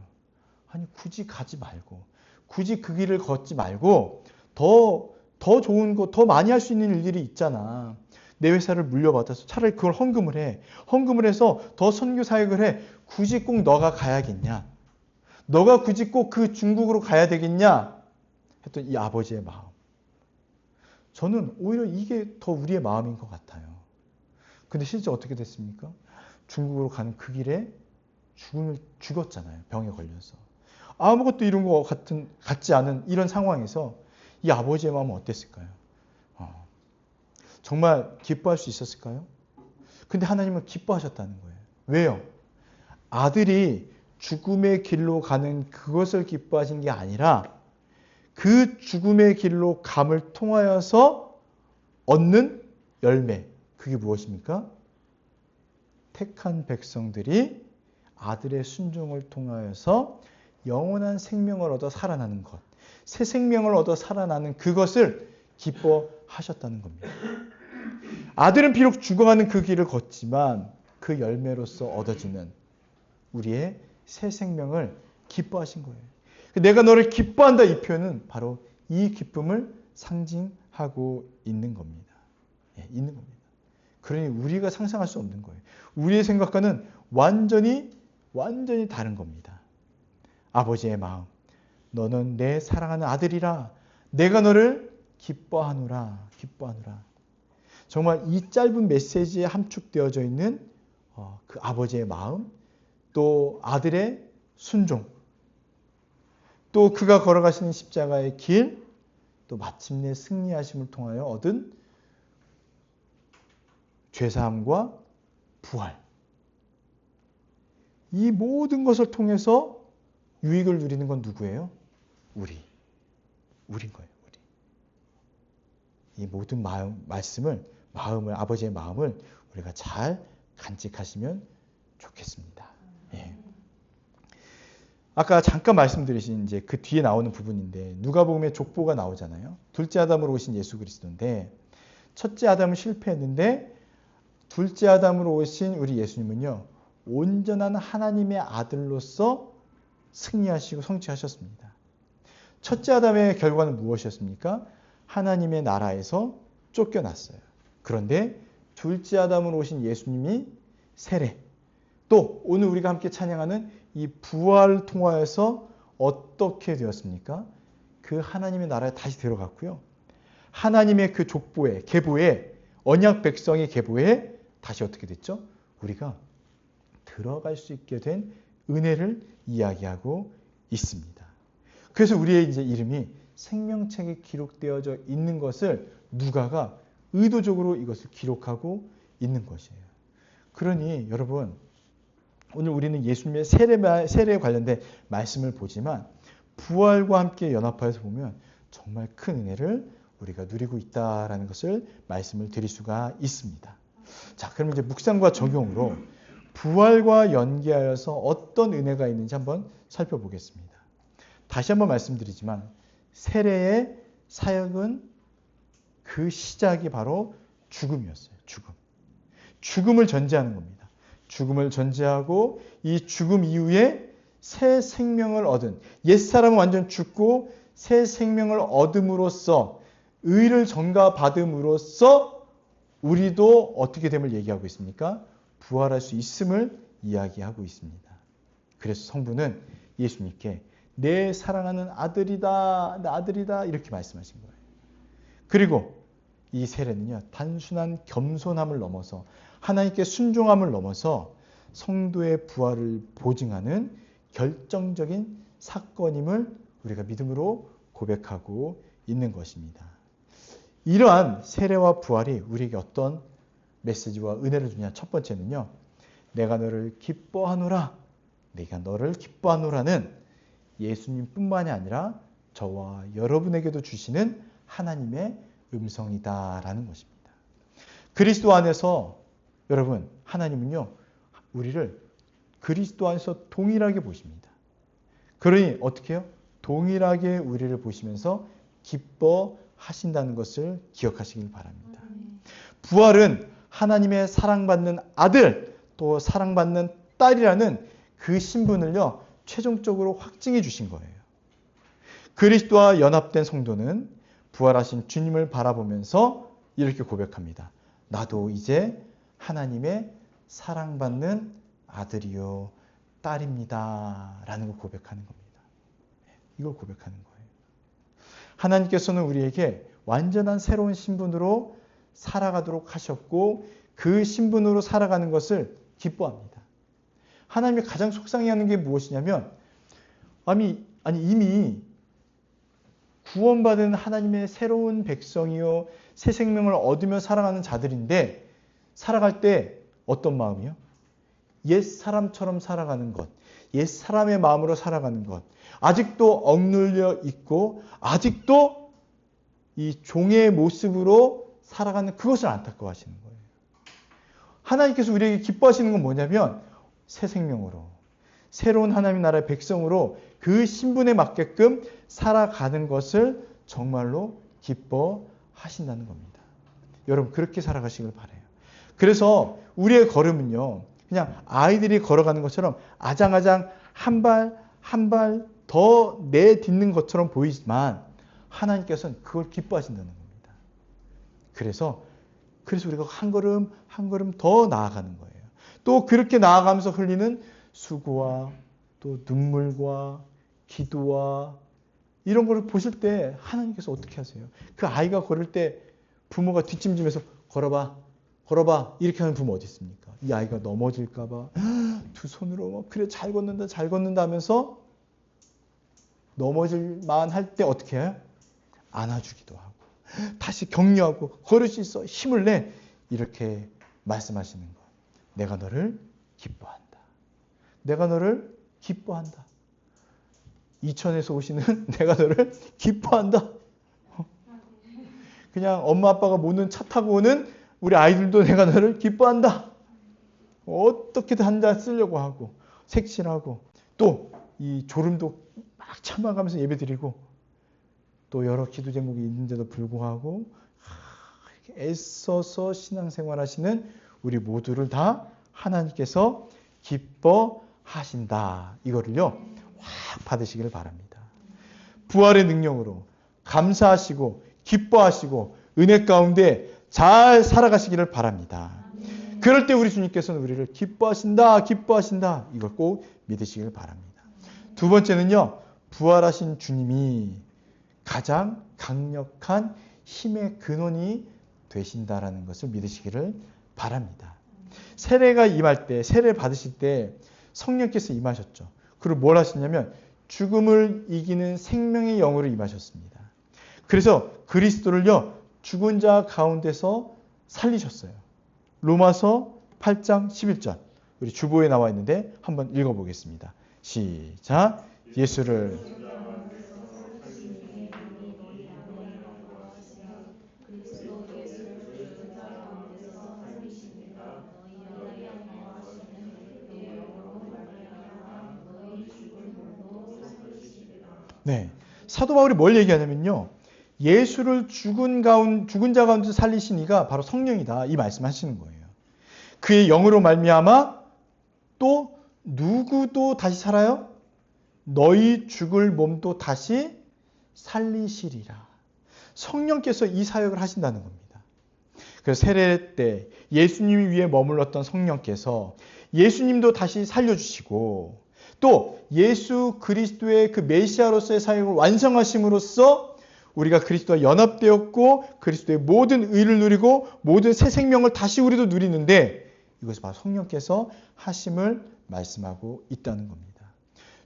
아니, 굳이 가지 말고, 굳이 그 길을 걷지 말고 더 좋은 거, 더 많이 할 수 있는 일들이 있잖아. 내 회사를 물려받아서 차라리 그걸 헌금을 해. 헌금을 해서 더 선교 사역을 해. 굳이 꼭 너가 가야겠냐? 너가 굳이 꼭 그 중국으로 가야 되겠냐? 했던 이 아버지의 마음. 저는 오히려 이게 더 우리의 마음인 것 같아요. 근데 실제 어떻게 됐습니까? 중국으로 가는 그 길에 죽었잖아요. 병에 걸려서. 아무것도 이룬 것 같지 않은 이런 상황에서 이 아버지의 마음은 어땠을까요? 정말 기뻐할 수 있었을까요? 근데 하나님은 기뻐하셨다는 거예요. 왜요? 아들이 죽음의 길로 가는 그것을 기뻐하신 게 아니라 그 죽음의 길로 감을 통하여서 얻는 열매. 그게 무엇입니까? 택한 백성들이 아들의 순종을 통하여서 영원한 생명을 얻어 살아나는 것. 새 생명을 얻어 살아나는 그것을 기뻐하셨다는 겁니다. 아들은 비록 죽어가는 그 길을 걷지만 그 열매로서 얻어지는 우리의 새 생명을 기뻐하신 거예요. 내가 너를 기뻐한다 이 표현은 바로 이 기쁨을 상징하고 있는 겁니다. 예, 있는 겁니다. 그러니 우리가 상상할 수 없는 거예요. 우리의 생각과는 완전히 다른 겁니다. 아버지의 마음. 너는 내 사랑하는 아들이라. 내가 너를 기뻐하노라. 기뻐하노라. 정말 이 짧은 메시지에 함축되어져 있는 그 아버지의 마음, 또 아들의 순종, 또 그가 걸어가시는 십자가의 길, 또 마침내 승리하심을 통하여 얻은 죄사함과 부활. 이 모든 것을 통해서 유익을 누리는 건 누구예요? 우리인 거예요. 이 모든 마음을 아버지의 마음을 우리가 잘 간직하시면 좋겠습니다. 예. 아까 잠깐 말씀드리신 이제 그 뒤에 나오는 부분인데 누가복음에 족보가 나오잖아요. 둘째 아담으로 오신 예수 그리스도인데 첫째 아담은 실패했는데 둘째 아담으로 오신 우리 예수님은요. 온전한 하나님의 아들로서 승리하시고 성취하셨습니다. 첫째 아담의 결과는 무엇이었습니까? 하나님의 나라에서 쫓겨났어요. 그런데 둘째 아담으로 오신 예수님이 세례, 또 오늘 우리가 함께 찬양하는 이 부활을 통하여서 어떻게 되었습니까? 그 하나님의 나라에 다시 들어갔고요. 하나님의 그 족보에, 계보에, 언약 백성의 계보에 다시 어떻게 됐죠? 우리가 들어갈 수 있게 된 은혜를 이야기하고 있습니다. 그래서 우리의 이제 이름이 생명책에 기록되어져 있는 것을 누가가 의도적으로 이것을 기록하고 있는 것이에요. 그러니 여러분, 오늘 우리는 예수님의 세례에 관련된 말씀을 보지만 부활과 함께 연합하여서 보면 정말 큰 은혜를 우리가 누리고 있다라는 것을 말씀을 드릴 수가 있습니다. 자, 그럼 이제 묵상과 적용으로 부활과 연계하여서 어떤 은혜가 있는지 한번 살펴보겠습니다. 다시 한번 말씀드리지만 세례의 사역은 그 시작이 바로 죽음이었어요. 죽음을 전제하는 겁니다. 죽음을 전제하고 이 죽음 이후에 새 생명을 얻은, 옛사람은 완전 죽고 새 생명을 얻음으로써, 의를 전가받음으로써 우리도 어떻게 됨을 얘기하고 있습니까? 부활할 수 있음을 이야기하고 있습니다. 그래서 성부는 예수님께 내 사랑하는 아들이다, 내 아들이다 이렇게 말씀하신 거예요. 그리고 이 세례는요, 단순한 겸손함을 넘어서 하나님께 순종함을 넘어서 성도의 부활을 보증하는 결정적인 사건임을 우리가 믿음으로 고백하고 있는 것입니다. 이러한 세례와 부활이 우리에게 어떤 메시지와 은혜를 주냐? 첫 번째는요, 내가 너를 기뻐하노라, 내가 너를 기뻐하노라는 예수님뿐만이 아니라 저와 여러분에게도 주시는 하나님의 음성이다라는 것입니다. 그리스도 안에서 여러분, 하나님은요, 우리를 그리스도 안에서 동일하게 보십니다. 그러니 어떻게 해요? 동일하게 우리를 보시면서 기뻐하신다는 것을 기억하시길 바랍니다. 부활은 하나님의 사랑받는 아들, 또 사랑받는 딸이라는 그 신분을요, 최종적으로 확증해 주신 거예요. 그리스도와 연합된 성도는 부활하신 주님을 바라보면서 이렇게 고백합니다. 나도 이제 하나님의 사랑받는 아들이요 딸입니다 라는 걸 고백하는 겁니다. 이걸 고백하는 거예요. 하나님께서는 우리에게 완전한 새로운 신분으로 살아가도록 하셨고 그 신분으로 살아가는 것을 기뻐합니다. 하나님이 가장 속상해하는 게 무엇이냐면 이미 구원받은 하나님의 새로운 백성이요 새 생명을 얻으며 살아가는 자들인데 살아갈 때 어떤 마음이요? 옛 사람처럼 살아가는 것, 옛 사람의 마음으로 살아가는 것, 아직도 억눌려 있고 아직도 이 종의 모습으로 살아가는 그것을 안타까워하시는 거예요. 하나님께서 우리에게 기뻐하시는 건 뭐냐면 새 생명으로, 새로운 하나님 나라의 백성으로 그 신분에 맞게끔 살아가는 것을 정말로 기뻐하신다는 겁니다. 여러분 그렇게 살아가시길 바라요. 그래서 우리의 걸음은요, 그냥 아이들이 걸어가는 것처럼 아장아장 한 발 한 발 더 내딛는 것처럼 보이지만 하나님께서는 그걸 기뻐하신다는 겁니다. 그래서 우리가 한 걸음 한 걸음 더 나아가는 거예요. 또 그렇게 나아가면서 흘리는 수고와 또 눈물과 기도와 이런 걸 보실 때 하나님께서 어떻게 하세요? 그 아이가 걸을 때 부모가 뒷짐지면서 걸어봐 이렇게 하는 부모 어디 있습니까? 이 아이가 넘어질까 봐 두 손으로 그래 잘 걷는다 하면서 넘어질 만할 때 어떻게 해요? 안아주기도 하고 다시 격려하고 걸을 수 있어 힘을 내 이렇게 말씀하시는 것. 내가 너를 기뻐한다. 내가 너를 기뻐한다. 이천에서 오시는 내가 너를 기뻐한다. 그냥 엄마 아빠가 모는 차 타고 오는 우리 아이들도 내가 너를 기뻐한다. 어떻게든 한잔 쓰려고 하고 색칠하고 또 이 졸음도 막 참아가면서 예배드리고 또 여러 기도 제목이 있는데도 불구하고 애써서 신앙생활 하시는 우리 모두를 다 하나님께서 기뻐하신다. 이거를요 확 받으시길 바랍니다. 부활의 능력으로 감사하시고 기뻐하시고 은혜 가운데 잘 살아가시기를 바랍니다. 그럴 때 우리 주님께서는 우리를 기뻐하신다 이걸 꼭 믿으시길 바랍니다. 두 번째는요, 부활하신 주님이 가장 강력한 힘의 근원이 되신다라는 것을 믿으시기를 바랍니다. 세례가 임할 때, 세례 받으실 때 성령께서 임하셨죠. 그리고 뭘 하셨냐면 죽음을 이기는 생명의 영으로 임하셨습니다. 그래서 그리스도를요, 죽은 자 가운데서 살리셨어요. 로마서 8장 11절. 우리 주보에 나와 있는데 한번 읽어보겠습니다. 시작. 예수를 네. 사도 바울이 뭘 얘기하냐면요. 예수를 죽은 자 가운데 살리신 이가 바로 성령이다. 이 말씀하시는 거예요. 그의 영으로 말미암아 또 누구도 다시 살아요? 너희 죽을 몸도 다시 살리시리라. 성령께서 이 사역을 하신다는 겁니다. 그래서 세례 때 예수님 위에 머물렀던 성령께서 예수님도 다시 살려주시고 또 예수 그리스도의 그 메시아로서의 사역을 완성하심으로써 우리가 그리스도와 연합되었고 그리스도의 모든 의를 누리고 모든 새 생명을 다시 우리도 누리는데 이것이 바로 성령께서 하심을 말씀하고 있다는 겁니다.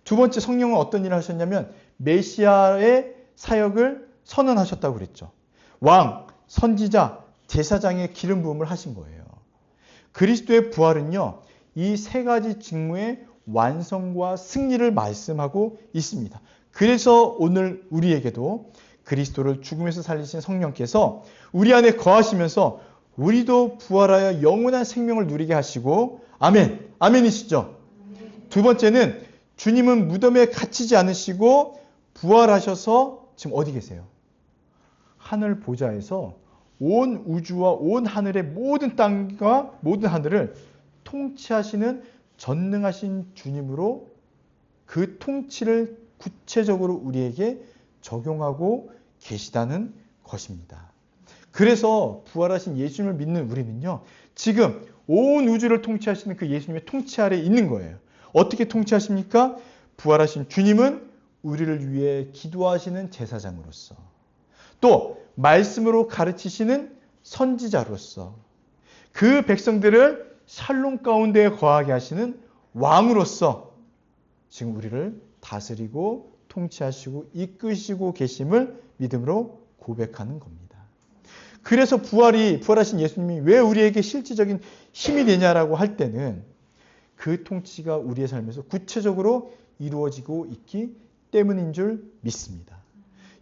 두 번째, 성령은 어떤 일을 하셨냐면 메시아의 사역을 선언하셨다고 그랬죠. 왕, 선지자, 제사장의 기름 부음을 하신 거예요. 그리스도의 부활은요, 이 세 가지 직무의 완성과 승리를 말씀하고 있습니다. 그래서 오늘 우리에게도 그리스도를 죽음에서 살리신 성령께서 우리 안에 거하시면서 우리도 부활하여 영원한 생명을 누리게 하시고, 아멘, 아멘이시죠? 두 번째는 주님은 무덤에 갇히지 않으시고 부활하셔서 지금 어디 계세요? 하늘 보좌에서 온 우주와 온 하늘의 모든 땅과 모든 하늘을 통치하시는 전능하신 주님으로 그 통치를 구체적으로 우리에게 적용하고 계시다는 것입니다. 그래서 부활하신 예수님을 믿는 우리는요, 지금 온 우주를 통치하시는 그 예수님의 통치 아래에 있는 거예요. 어떻게 통치하십니까? 부활하신 주님은 우리를 위해 기도하시는 제사장으로서, 또 말씀으로 가르치시는 선지자로서, 그 백성들을 샬롬 가운데 거하게 하시는 왕으로서 지금 우리를 다스리고 통치하시고 이끄시고 계심을 믿음으로 고백하는 겁니다. 그래서 부활하신 예수님이 왜 우리에게 실질적인 힘이 되냐라고 할 때는 그 통치가 우리의 삶에서 구체적으로 이루어지고 있기 때문인 줄 믿습니다.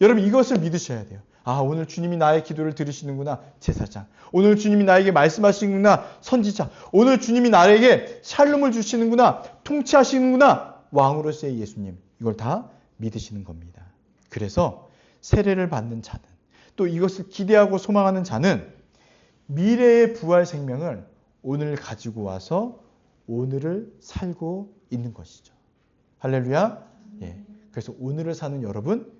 여러분, 이것을 믿으셔야 돼요. 아, 오늘 주님이 나의 기도를 들으시는구나, 제사장. 오늘 주님이 나에게 말씀하시는구나, 선지자. 오늘 주님이 나에게 샬롬을 주시는구나, 통치하시는구나, 왕으로서의 예수님. 이걸 다 믿으시는 겁니다. 그래서 세례를 받는 자는, 또 이것을 기대하고 소망하는 자는 미래의 부활 생명을 오늘 가지고 와서 오늘을 살고 있는 것이죠. 할렐루야. 예. 그래서 오늘을 사는 여러분,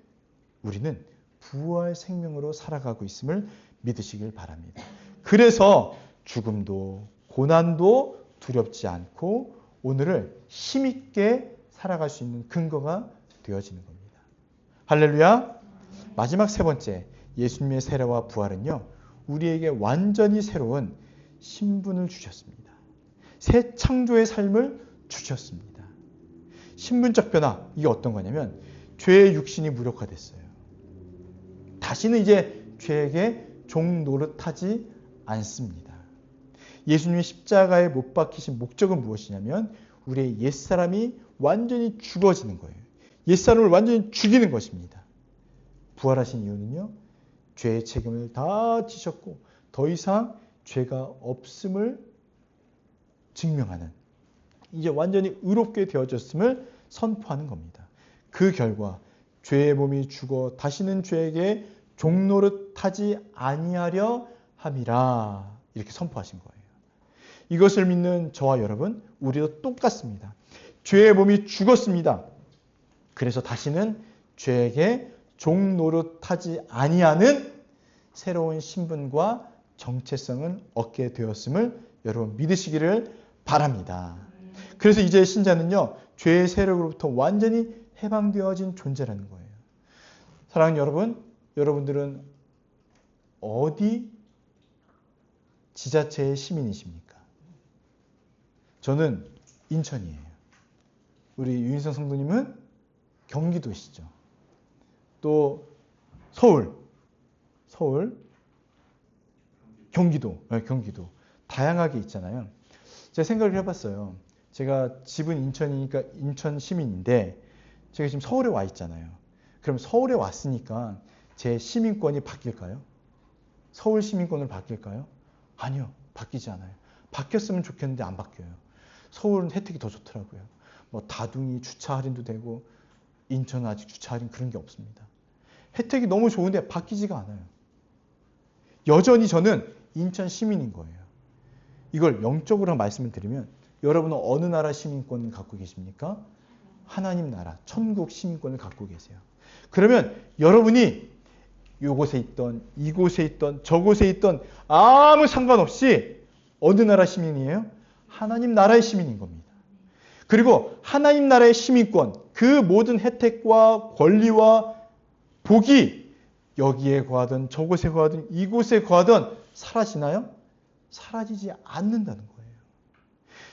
우리는 부활 생명으로 살아가고 있음을 믿으시길 바랍니다. 그래서 죽음도 고난도 두렵지 않고 오늘을 힘있게 살아갈 수 있는 근거가 되어지는 겁니다. 할렐루야. 마지막 세 번째, 예수님의 세례와 부활은요, 우리에게 완전히 새로운 신분을 주셨습니다. 새 창조의 삶을 주셨습니다. 신분적 변화, 이게 어떤 거냐면 죄의 육신이 무력화됐어요. 다시는 이제 죄에게 종 노릇하지 않습니다. 예수님이 십자가에 못 박히신 목적은 무엇이냐면 우리의 옛사람이 완전히 죽어지는 거예요. 옛사람을 완전히 죽이는 것입니다. 부활하신 이유는요, 죄의 책임을 다 지셨고 더 이상 죄가 없음을 증명하는, 이제 완전히 의롭게 되어졌음을 선포하는 겁니다. 그 결과 죄의 몸이 죽어 다시는 죄에게 종노릇하지 아니하려 함이라, 이렇게 선포하신 거예요. 이것을 믿는 저와 여러분, 우리도 똑같습니다. 죄의 몸이 죽었습니다. 그래서 다시는 죄에게 종노릇하지 아니하는 새로운 신분과 정체성을 얻게 되었음을 여러분 믿으시기를 바랍니다. 그래서 이제 신자는요, 죄의 세력으로부터 완전히 해방되어진 존재라는 거예요. 사랑하는 여러분, 여러분들은 어디 지자체의 시민이십니까? 저는 인천이에요. 우리 유인성 성도님은 경기도시죠. 또 서울, 경기도. 다양하게 있잖아요. 제가 생각을 해봤어요. 제가 집은 인천이니까 인천 시민인데 제가 지금 서울에 와 있잖아요. 그럼 서울에 왔으니까 제 시민권이 바뀔까요? 서울 시민권으로 바뀔까요? 아니요. 바뀌지 않아요. 바뀌었으면 좋겠는데 안 바뀌어요. 서울은 혜택이 더 좋더라고요. 뭐 다둥이 주차 할인도 되고 인천은 아직 주차 할인 그런 게 없습니다. 혜택이 너무 좋은데 바뀌지가 않아요. 여전히 저는 인천 시민인 거예요. 이걸 영적으로 말씀을 드리면 여러분은 어느 나라 시민권을 갖고 계십니까? 하나님 나라, 천국 시민권을 갖고 계세요. 그러면 여러분이 이곳에 있던 이곳에 있던 저곳에 있던 아무 상관없이 어느 나라 시민이에요? 하나님 나라의 시민인 겁니다. 그리고 하나님 나라의 시민권, 그 모든 혜택과 권리와 복이 여기에 거하든 저곳에 거하든 이곳에 거하든 사라지나요? 사라지지 않는다는 거예요.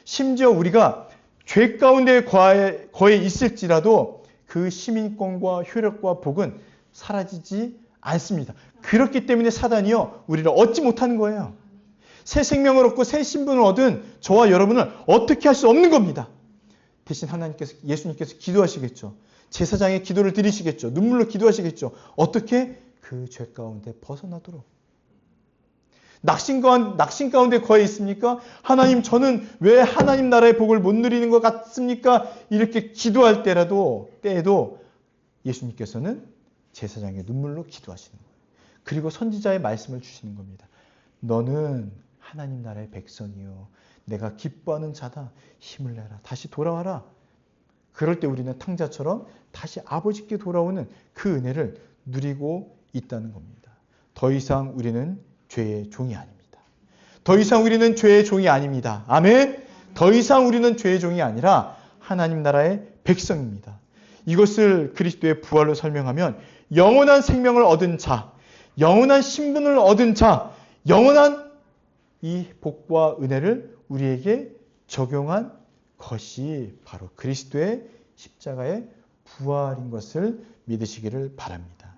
심지어 우리가 죄 가운데 거해 있을지라도 그 시민권과 효력과 복은 사라지지 않습니다. 그렇기 때문에 사단이요, 우리를 얻지 못하는 거예요. 새 생명을 얻고 새 신분을 얻은 저와 여러분을 어떻게 할 수 없는 겁니다. 대신 하나님께서, 예수님께서 기도하시겠죠. 제사장의 기도를 드리시겠죠. 눈물로 기도하시겠죠. 어떻게? 그 죄 가운데 벗어나도록. 낙심 가운데 거해 있습니까? 하나님, 저는 왜 하나님 나라의 복을 못 누리는 것 같습니까? 이렇게 기도할 때에도 예수님께서는 제사장의 눈물로 기도하시는 거예요. 그리고 선지자의 말씀을 주시는 겁니다. 너는 하나님 나라의 백성이요, 내가 기뻐하는 자다. 힘을 내라. 다시 돌아와라. 그럴 때 우리는 탕자처럼 다시 아버지께 돌아오는 그 은혜를 누리고 있다는 겁니다. 더 이상 우리는 죄의 종이 아닙니다. 더 이상 우리는 죄의 종이 아닙니다. 아멘. 더 이상 우리는 죄의 종이 아니라 하나님 나라의 백성입니다. 이것을 그리스도의 부활로 설명하면 영원한 생명을 얻은 자, 영원한 신분을 얻은 자, 영원한 이 복과 은혜를 우리에게 적용한 것이 바로 그리스도의 십자가의 부활인 것을 믿으시기를 바랍니다.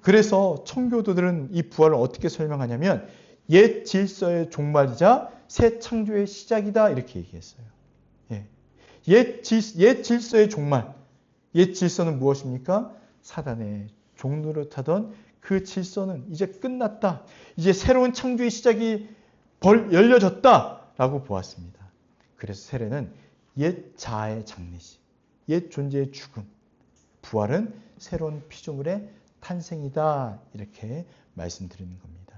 그래서 청교도들은 이 부활을 어떻게 설명하냐면 옛 질서의 종말이자 새 창조의 시작이다 이렇게 얘기했어요. 옛 질서의 종말. 옛 질서는 무엇입니까? 사단의 종노릇하던 그 질서는 이제 끝났다. 이제 새로운 창조의 시작이 열려졌다라고 보았습니다. 그래서 세례는 옛 자아의 장례식, 옛 존재의 죽음, 부활은 새로운 피조물의 탄생이다 이렇게 말씀드리는 겁니다.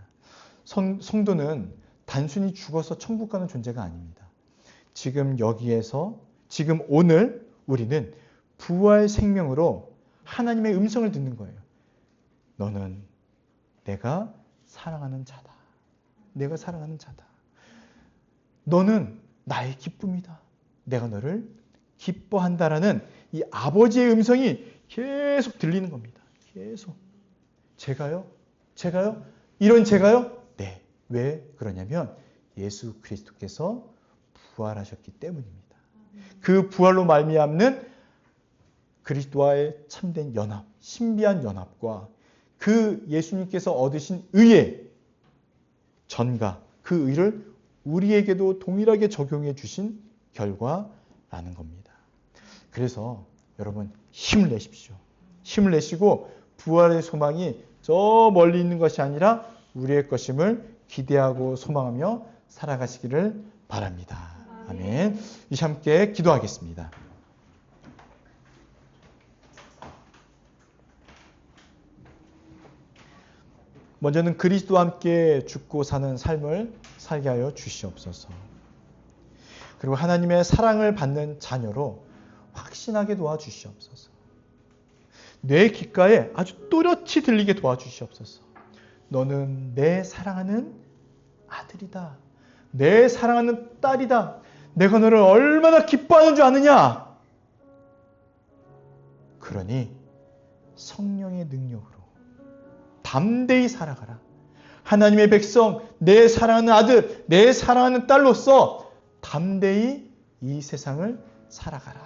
성도는 단순히 죽어서 천국 가는 존재가 아닙니다. 지금 여기에서 지금 오늘 우리는 부활 생명으로 하나님의 음성을 듣는 거예요. 너는 내가 사랑하는 자다. 내가 사랑하는 자다. 너는 나의 기쁨이다. 내가 너를 기뻐한다라는 이 아버지의 음성이 계속 들리는 겁니다. 계속. 제가요? 이런 제가요? 네. 왜 그러냐면 예수 그리스도께서 부활하셨기 때문입니다. 그 부활로 말미암는 그리스도와의 참된 연합, 신비한 연합과 그 예수님께서 얻으신 의의 전가, 그 의를 우리에게도 동일하게 적용해 주신 결과라는 겁니다. 그래서 여러분 힘을 내십시오. 힘을 내시고 부활의 소망이 저 멀리 있는 것이 아니라 우리의 것임을 기대하고 소망하며 살아가시기를 바랍니다. 아멘. 이 시간 함께 기도하겠습니다. 먼저는 그리스도와 함께 죽고 사는 삶을 살게 하여 주시옵소서. 그리고 하나님의 사랑을 받는 자녀로 확신하게 도와주시옵소서. 뇌 귓가에 아주 또렷이 들리게 도와주시옵소서. 너는 내 사랑하는 아들이다. 내 사랑하는 딸이다. 내가 너를 얼마나 기뻐하는 줄 아느냐? 그러니 성령의 능력으로 담대히 살아가라. 하나님의 백성, 내 사랑하는 아들, 내 사랑하는 딸로서 담대히 이 세상을 살아가라.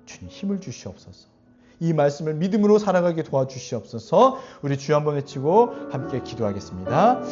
주님 힘을 주시옵소서. 이 말씀을 믿음으로 살아가게 도와주시옵소서. 우리 주여 한번 외치고 함께 기도하겠습니다.